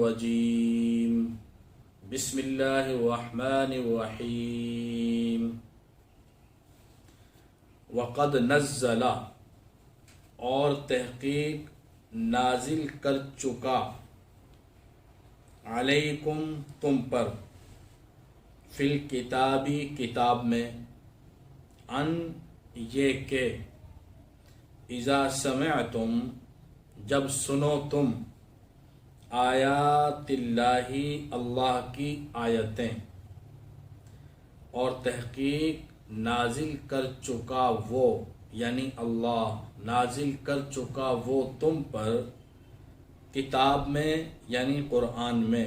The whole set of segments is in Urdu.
الرجیم بسم اللہ الرحمن الرحیم وقد نزل اور تحقیق نازل کر چکا علیکم تم پر فی الکتابی کتاب میں ان یہ کہ اذا سمعتم جب سنو تم آیات اللہ اللہ کی آیتیں اور تحقیق نازل کر چکا وہ یعنی اللہ نازل کر چکا وہ تم پر کتاب میں یعنی قرآن میں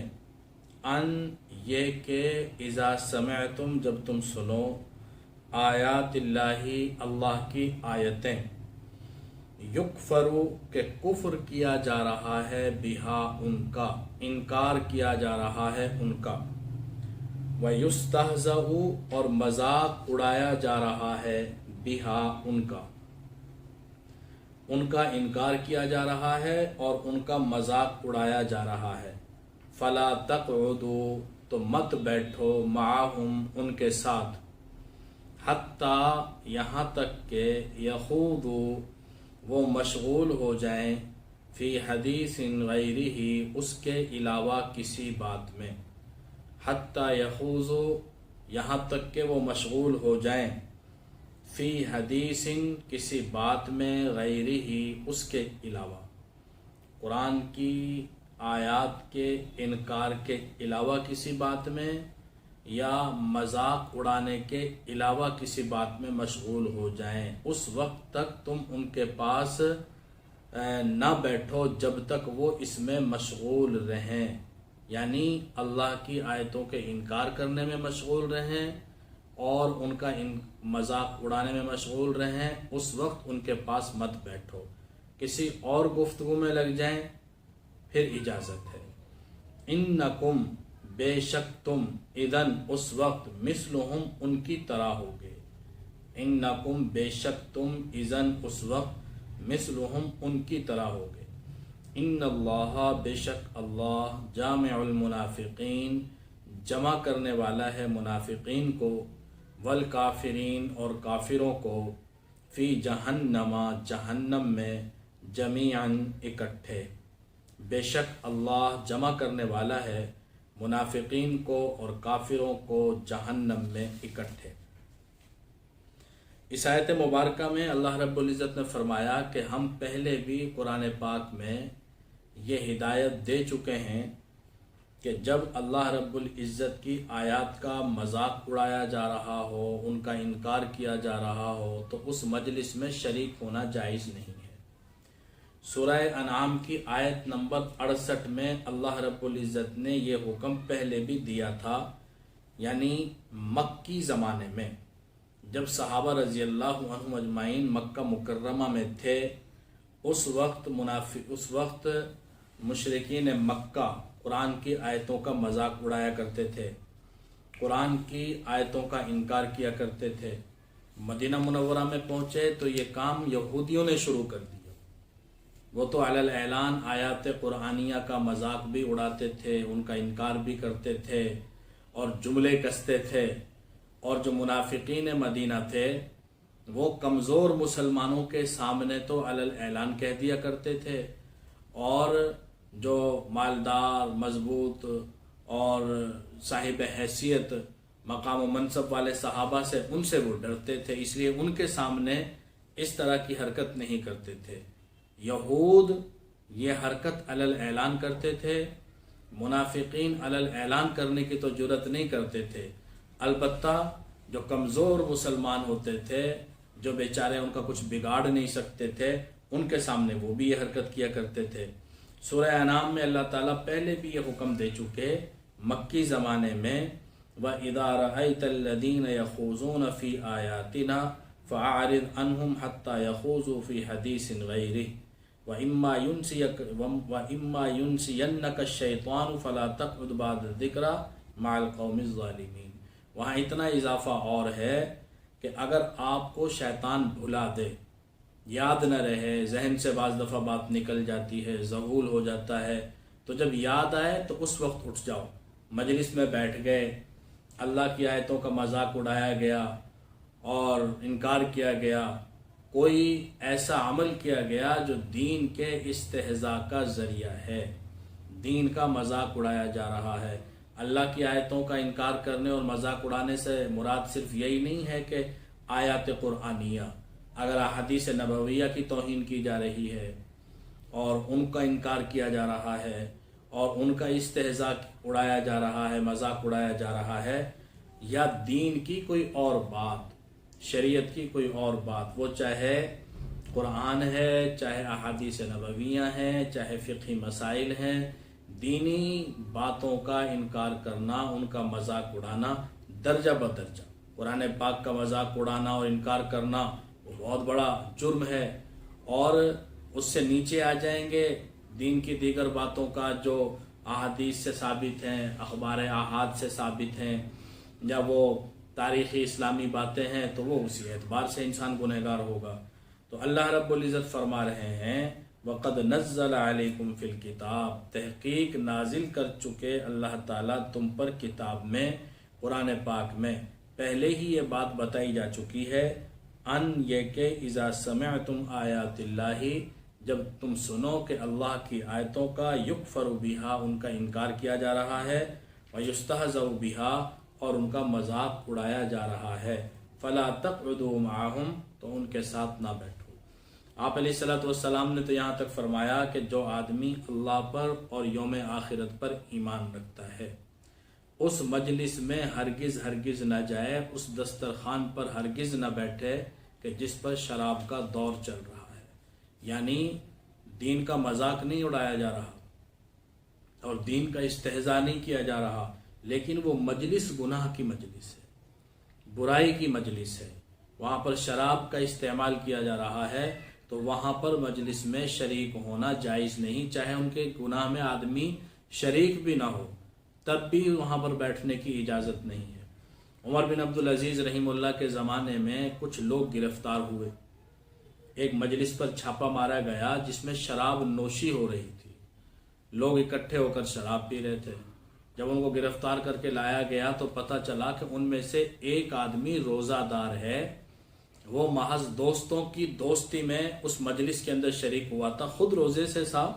ان یہ کہ اذا سمعتم جب تم سنو آیات اللہ اللہ کی آیتیں یکفرو کہ کفر کیا جا رہا ہے بہا ان کا انکار کیا جا رہا ہے ان کا وَيُسْتَهْزَأُ اور مذاق اڑایا جا رہا ہے بہا ان کا انکار کیا جا رہا ہے اور ان کا مذاق اڑایا جا رہا ہے فَلَا تَقْعُدُوا تو مت بیٹھو معاہم ان کے ساتھ حتیٰ یہاں تک کہ یخوضوا وہ مشغول ہو جائیں فی حدیث غیرہ اس کے علاوہ کسی بات میں حتیٰ یخوضوا یہاں تک کہ وہ مشغول ہو جائیں فی حدیث کسی بات میں غیرہ اس کے علاوہ قرآن کی آیات کے انکار کے علاوہ کسی بات میں یا مذاق اڑانے کے علاوہ کسی بات میں مشغول ہو جائیں اس وقت تک تم ان کے پاس نہ بیٹھو جب تک وہ اس میں مشغول رہیں یعنی اللہ کی آیتوں کے انکار کرنے میں مشغول رہیں اور ان کا مذاق اڑانے میں مشغول رہیں اس وقت ان کے پاس مت بیٹھو کسی اور گفتگو میں لگ جائیں پھر اجازت ہے انکم بے شک تم اذن اس وقت مثلہم ان کی طرح ہوگے انکم بے شک تم اذن اس وقت مثلہم ان کی طرح ہوگے ان اللہ بے شک اللہ جامع المنافقین جمع کرنے والا ہے منافقین کو والکافرین اور کافروں کو فی جہنم جہنم میں جمیعاً اکٹھے بے شک اللہ جمع کرنے والا ہے منافقین کو اور کافروں کو جہنم میں اکٹھے۔ اس آیت مبارکہ میں اللہ رب العزت نے فرمایا کہ ہم پہلے بھی قرآن پاک میں یہ ہدایت دے چکے ہیں کہ جب اللہ رب العزت کی آیات کا مذاق اڑایا جا رہا ہو ان کا انکار کیا جا رہا ہو تو اس مجلس میں شریک ہونا جائز نہیں ہے۔ سورہ انعام کی آیت نمبر 68 میں اللہ رب العزت نے یہ حکم پہلے بھی دیا تھا یعنی مکی زمانے میں جب صحابہ رضی اللہ عنہم اجمعین مکہ مکرمہ میں تھے اس وقت مشرکین مکہ قرآن کی آیتوں کا مذاق اڑایا کرتے تھے قرآن کی آیتوں کا انکار کیا کرتے تھے مدینہ منورہ میں پہنچے تو یہ کام یہودیوں نے شروع کر دیا وہ تو علی الاعلان آیات قرآنیہ کا مذاق بھی اڑاتے تھے ان کا انکار بھی کرتے تھے اور جملے کستے تھے اور جو منافقین مدینہ تھے وہ کمزور مسلمانوں کے سامنے تو علی الاعلان کہہ دیا کرتے تھے اور جو مالدار مضبوط اور صاحب حیثیت مقام و منصب والے صحابہ سے ان سے وہ ڈرتے تھے اس لیے ان کے سامنے اس طرح کی حرکت نہیں کرتے تھے۔ یہود یہ حرکت علی الاعلان کرتے تھے منافقین علی الاعلان کرنے کی تو جرت نہیں کرتے تھے البتہ جو کمزور مسلمان ہوتے تھے جو بیچارے ان کا کچھ بگاڑ نہیں سکتے تھے ان کے سامنے وہ بھی یہ حرکت کیا کرتے تھے۔ سورہ انعام میں اللہ تعالیٰ پہلے بھی یہ حکم دے چکے مکی زمانے میں وَإِذَا رَأَيْتَ الَّذِينَ يَخُوضُونَ فِي آيَاتِنَا فَأَعْرِضْ عَنْهُمْ حَتَّى يَخُوضُوا فِي حَدِيثٍ غَيْرِهِ وَإِمَّا يُنْسِيَنَّكَ الشَّيْطَانُ فَلَا تَقْعُدْ بَعْدَ الذِّكْرَىٰ مَعَ الْقَوْمِ الظَّالِمِينَ وہاں اتنا اضافہ اور ہے کہ اگر آپ کو شیطان بھلا دے یاد نہ رہے ذہن سے بعض دفعہ بات نکل جاتی ہے ذہول ہو جاتا ہے تو جب یاد آئے تو اس وقت اٹھ جاؤ۔ مجلس میں بیٹھ گئے، اللہ کی آیتوں کا مذاق اڑایا گیا اور انکار کیا گیا، کوئی ایسا عمل کیا گیا جو دین کے استہزاء کا ذریعہ ہے، دین کا مذاق اڑایا جا رہا ہے۔ اللہ کی آیتوں کا انکار کرنے اور مذاق اڑانے سے مراد صرف یہی نہیں ہے کہ آیات قرآنیہ، اگر احادیث نبویہ کی توہین کی جا رہی ہے اور ان کا انکار کیا جا رہا ہے اور ان کا استہزاء اڑایا جا رہا ہے، مذاق اڑایا جا رہا ہے، یا دین کی کوئی اور بات، شریعت کی کوئی اور بات، وہ چاہے قرآن ہے، چاہے احادیث نبویہ ہیں، چاہے فقہی مسائل ہیں، دینی باتوں کا انکار کرنا، ان کا مذاق اڑانا درجہ بدرجہ، قرآن پاک کا مذاق اڑانا اور انکار کرنا وہ بہت بڑا جرم ہے، اور اس سے نیچے آ جائیں گے دین کی دیگر باتوں کا جو احادیث سے ثابت ہیں، اخبار احاد سے ثابت ہیں، یا وہ تاریخی اسلامی باتیں ہیں، تو وہ اسی اعتبار سے انسان گنہگار ہوگا۔ تو اللہ رب العزت فرما رہے ہیں وَقَدْ نَزَّلَ عَلَيْكُمْ فِي الْكِتَابِ، تحقیق نازل کر چکے اللہ تعالیٰ تم پر کتاب میں، قرآن پاک میں پہلے ہی یہ بات بتائی جا چکی ہے، ان یہ کہ اذا سمعتم آیات اللہ، جب تم سنو کہ اللہ کی آیتوں کا یکفر بہا، ان کا انکار کیا جا رہا ہے، ویستہزأ بہا، اور ان کا مذاق اڑایا جا رہا ہے، فلا تقعدوا معہم، تو ان کے ساتھ نہ بیٹھو۔ آپ علیہ الصلوۃ والسلام نے تو یہاں تک فرمایا کہ جو آدمی اللہ پر اور یوم آخرت پر ایمان رکھتا ہے اس مجلس میں ہرگز نہ جائے، اس دسترخوان پر ہرگز نہ بیٹھے کہ جس پر شراب کا دور چل رہا ہے، یعنی دین کا مذاق نہیں اڑایا جا رہا اور دین کا استہزاء نہیں کیا جا رہا، لیکن وہ مجلس گناہ کی مجلس ہے، برائی کی مجلس ہے، وہاں پر شراب کا استعمال کیا جا رہا ہے، تو وہاں پر مجلس میں شریک ہونا جائز نہیں، چاہے ان کے گناہ میں آدمی شریک بھی نہ ہو تب بھی وہاں پر بیٹھنے کی اجازت نہیں ہے۔ عمر بن عبدالعزیز رحمہ اللہ کے زمانے میں کچھ لوگ گرفتار ہوئے، ایک مجلس پر چھاپا مارا گیا جس میں شراب نوشی ہو رہی تھی، لوگ اکٹھے ہو کر شراب پی رہے تھے۔ جب ان کو گرفتار کر کے لایا گیا تو پتہ چلا کہ ان میں سے ایک آدمی روزہ دار ہے، وہ محض دوستوں کی دوستی میں اس مجلس کے اندر شریک ہوا تھا، خود روزے سے تھا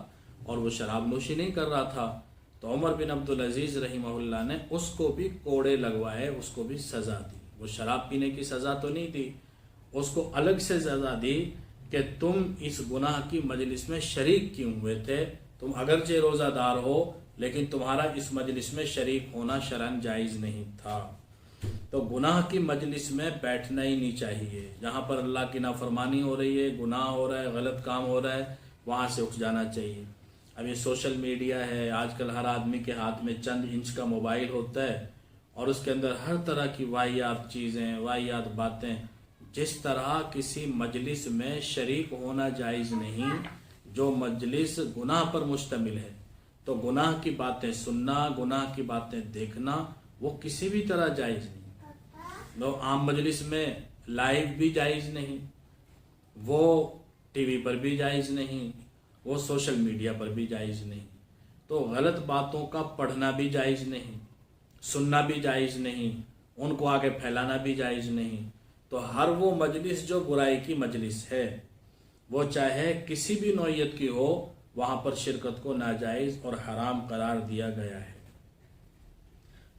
اور وہ شراب نوشی نہیں کر رہا تھا۔ تو عمر بن عبدالعزیز رحمہ اللہ نے اس کو بھی کوڑے لگوائے، اس کو بھی سزا دی، وہ شراب پینے کی سزا تو نہیں دی، اس کو الگ سے سزا دی کہ تم اس گناہ کی مجلس میں شریک کیوں ہوئے تھے، تم اگرچہ روزہ دار ہو لیکن تمہارا اس مجلس میں شریک ہونا شرعاً جائز نہیں تھا۔ تو گناہ کی مجلس میں بیٹھنا ہی نہیں چاہیے، جہاں پر اللہ کی نافرمانی ہو رہی ہے، گناہ ہو رہا ہے، غلط کام ہو رہا ہے، وہاں سے اٹھ جانا چاہیے۔ اب یہ سوشل میڈیا ہے، آج کل ہر آدمی کے ہاتھ میں چند انچ کا موبائل ہوتا ہے اور اس کے اندر ہر طرح کی واہیات چیزیں، واہیات باتیں، جس طرح کسی مجلس میں شریک ہونا جائز نہیں، جو مجلس گناہ پر مشتمل ہے، تو گناہ کی باتیں سننا، گناہ کی باتیں دیکھنا وہ کسی بھی طرح جائز نہیں۔ وہ عام مجلس میں لائیو بھی جائز نہیں، وہ ٹی وی پر بھی جائز نہیں، وہ سوشل میڈیا پر بھی جائز نہیں، تو غلط باتوں کا پڑھنا بھی جائز نہیں، سننا بھی جائز نہیں، ان کو آگے پھیلانا بھی جائز نہیں۔ تو ہر وہ مجلس جو برائی کی مجلس ہے، وہ چاہے کسی بھی نوعیت کی ہو، وہاں پر شرکت کو ناجائز اور حرام قرار دیا گیا ہے۔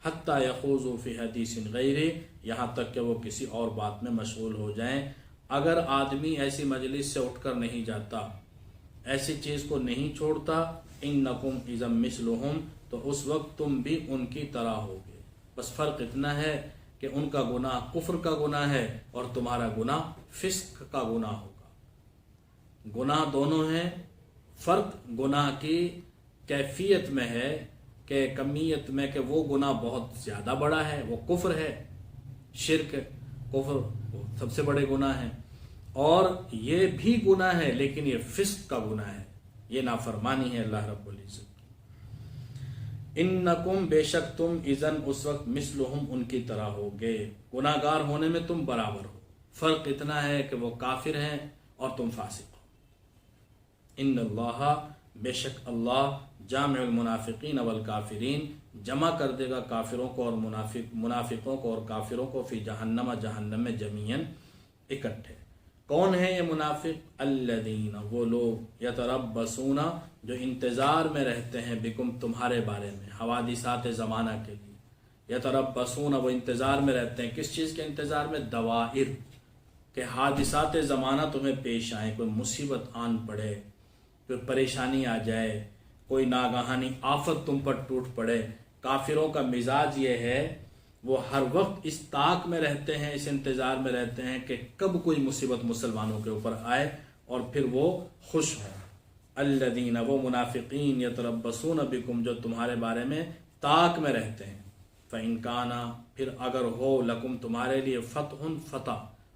حتیٰ یخوضوا فی حدیث غیرہ، یہاں تک کہ وہ کسی اور بات میں مشغول ہو جائیں۔ اگر آدمی ایسی مجلس سے اٹھ کر نہیں جاتا، ایسی چیز کو نہیں چھوڑتا، انکم اذا مثلہم، تو اس وقت تم بھی ان کی طرح ہوگے، بس فرق اتنا ہے کہ ان کا گناہ کفر کا گناہ ہے اور تمہارا گناہ فسق کا گناہ ہوگا۔ گناہ دونوں ہیں، فرق گناہ کی کیفیت میں ہے کہ کمیت میں، کہ وہ گناہ بہت زیادہ بڑا ہے، وہ کفر ہے، شرک کفر سب سے بڑے گناہ ہیں، اور یہ بھی گناہ ہے لیکن یہ فسق کا گناہ ہے، یہ نافرمانی ہے اللہ رب العزت کی۔ انکم، بے شک تم، اذن اس وقت، مثلہم ان کی طرح ہوگے، گناہ گار ہونے میں تم برابر ہو، فرق اتنا ہے کہ وہ کافر ہیں اور تم فاسق ہو۔ ان اللہ، بے شک اللہ جامع المنافقین والکافرین جمع کر دے گا کافروں کو اور منافقوں کو اور کافروں کو فی جہنم جہنم میں جمیعاً اکٹھے۔ کون ہے یہ منافق؟ الذین وہ لوگ یتربصون جو انتظار میں رہتے ہیں بکم تمہارے بارے میں حوادثات زمانہ کے لیے۔ یتربصون وہ انتظار میں رہتے ہیں، کس چیز کے انتظار میں؟ دوائر، کہ حادثات زمانہ تمہیں پیش آئیں، کوئی مصیبت آن پڑے، کوئی پریشانی آ جائے، کوئی ناگہانی آفت تم پر ٹوٹ پڑے۔ کافروں کا مزاج یہ ہے وہ ہر وقت اس طاق میں رہتے ہیں، اس انتظار میں رہتے ہیں کہ کب کوئی مصیبت مسلمانوں کے اوپر آئے اور پھر وہ خوش ہوں۔ الذین وہ منافقین یتربصون بکم جو تمہارے بارے میں طاق میں رہتے ہیں۔ فإن کان پھر اگر ہو لکم تمہارے لیے فتح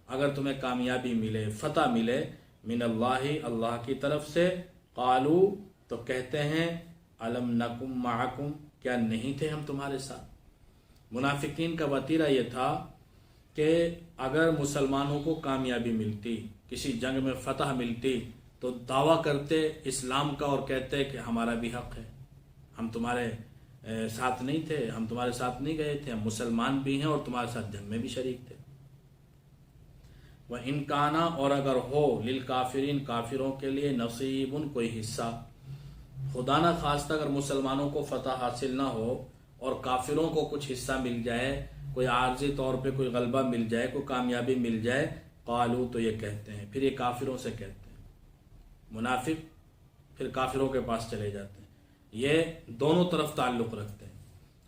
اگر تمہیں کامیابی ملے، فتح ملے من اللہ اللہ کی طرف سے، قالو تو کہتے ہیں الم نکم معکم کیا نہیں تھے ہم تمہارے ساتھ۔ منافقین کا وتیرہ یہ تھا کہ اگر مسلمانوں کو کامیابی ملتی، کسی جنگ میں فتح ملتی، تو دعویٰ کرتے اسلام کا اور کہتے کہ ہمارا بھی حق ہے، ہم تمہارے ساتھ نہیں تھے، ہم تمہارے ساتھ نہیں گئے تھے، ہم مسلمان بھی ہیں اور تمہارے ساتھ جنگ میں بھی شریک تھے۔ وَإِن كَانَ اور اگر ہو للکافرین کافروں کے لیے نصیب کوئی حصہ، خدا نہ خواستہ اگر مسلمانوں کو فتح حاصل نہ ہو اور کافروں کو کچھ حصہ مل جائے، کوئی عارضی طور پہ کوئی غلبہ مل جائے، کوئی کامیابی مل جائے، قالو تو یہ کہتے ہیں، پھر یہ کافروں سے کہتے ہیں، منافق پھر کافروں کے پاس چلے جاتے ہیں۔ یہ دونوں طرف تعلق رکھتے ہیں،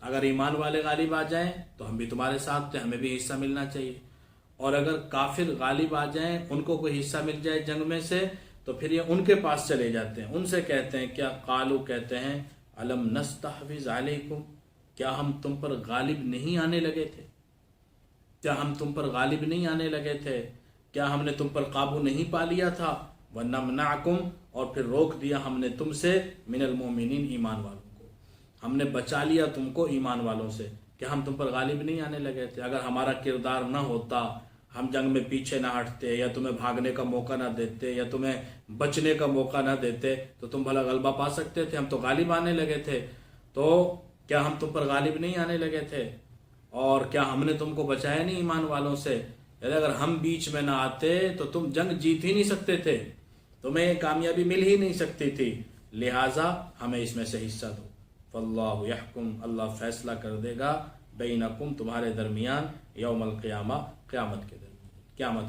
اگر ایمان والے غالب آ جائیں تو ہم بھی تمہارے ساتھ تھے، ہمیں بھی حصہ ملنا چاہیے، اور اگر کافر غالب آ جائیں، ان کو کوئی حصہ مل جائے جنگ میں سے، تو پھر یہ ان کے پاس چلے جاتے ہیں، ان سے کہتے ہیں کیا؟ قالو کہتے ہیں الم نستحوذ علیکم کیا ہم تم پر غالب نہیں آنے لگے تھے؟ کیا ہم تم پر غالب نہیں آنے لگے تھے؟ کیا ہم نے تم پر قابو نہیں پا لیا تھا؟ وَنَمْنَعْكُمْ اور پھر روک دیا ہم نے تم سے من المؤمنین ایمان والوں کو، ہم نے بچا لیا تم کو ایمان والوں سے، کہ ہم تم پر غالب نہیں آنے لگے تھے؟ اگر ہمارا کردار نہ ہوتا، ہم جنگ میں پیچھے نہ ہٹتے، یا تمہیں بھاگنے کا موقع نہ دیتے، یا تمہیں بچنے کا موقع نہ دیتے، تو تم بھلا غلبہ پا سکتے تھے؟ ہم تو غالب آنے لگے تھے، تو کیا ہم تم پر غالب نہیں آنے لگے تھے؟ اور کیا ہم نے تم کو بچایا نہیں ایمان والوں سے؟ یعنی اگر ہم بیچ میں نہ آتے تو تم جنگ جیت ہی نہیں سکتے تھے، تمہیں کامیابی مل ہی نہیں سکتی تھی، لہٰذا ہمیں اس میں سے حصہ دو۔ فاللہ یحکم اللہ فیصلہ کر دے گا بینکم تمہارے درمیان یوم القیامہ قیامت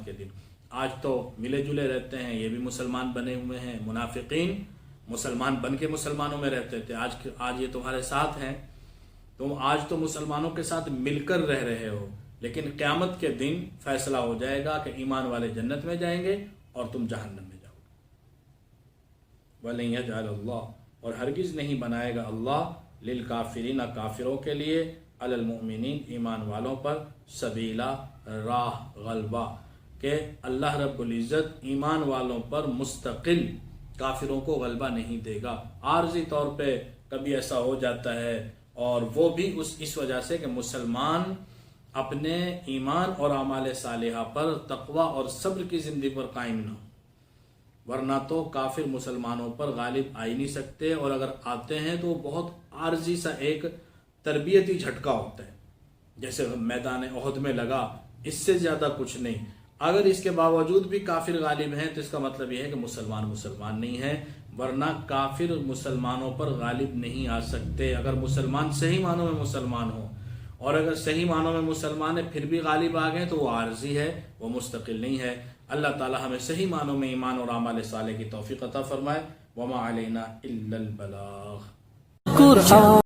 کے دن۔ آج تو ملے جلے رہتے ہیں، یہ بھی مسلمان بنے ہوئے ہیں، منافقین مسلمان بن کے مسلمانوں میں رہتے تھے، آج یہ تمہارے ساتھ ہیں، تم آج تو مسلمانوں کے ساتھ مل کر رہ رہے ہو، لیکن قیامت کے دن فیصلہ ہو جائے گا کہ ایمان والے جنت میں جائیں گے اور تم جہنم میں جاؤ گے۔ وَلَن يَجْعَلَ اللَّهُ اور ہرگز نہیں بنائے گا اللہ للکافرین کافروں کے لیے علی المؤمنین ایمان والوں پر سبیلا راہ غلبہ، کہ اللہ رب العزت ایمان والوں پر مستقل کافروں کو غلبہ نہیں دے گا، عارضی طور پہ کبھی ایسا ہو جاتا ہے، اور وہ بھی اس وجہ سے کہ مسلمان اپنے ایمان اور اعمال صالحہ پر تقوی اور صبر کی زندگی پر قائم نہ ہو، ورنہ تو کافر مسلمانوں پر غالب آ ہی نہیں سکتے، اور اگر آتے ہیں تو بہت عارضی سا ایک تربیتی جھٹکا ہوتا ہے، جیسے میدان احد میں لگا، اس سے زیادہ کچھ نہیں۔ اگر اس کے باوجود بھی کافر غالب ہیں تو اس کا مطلب یہ ہے کہ مسلمان نہیں ہیں، ورنہ کافر مسلمانوں پر غالب نہیں آ سکتے۔ اگر مسلمان صحیح معنوں میں مسلمان ہو، اور اگر صحیح معنوں میں مسلمان ہے پھر بھی غالب آ گئے تو وہ عارضی ہے، وہ مستقل نہیں ہے۔ اللہ تعالی ہمیں صحیح معنوں میں ایمان اور اعمال صالح کی توفیق عطا فرمائے۔ وما علینا الا البلاغ۔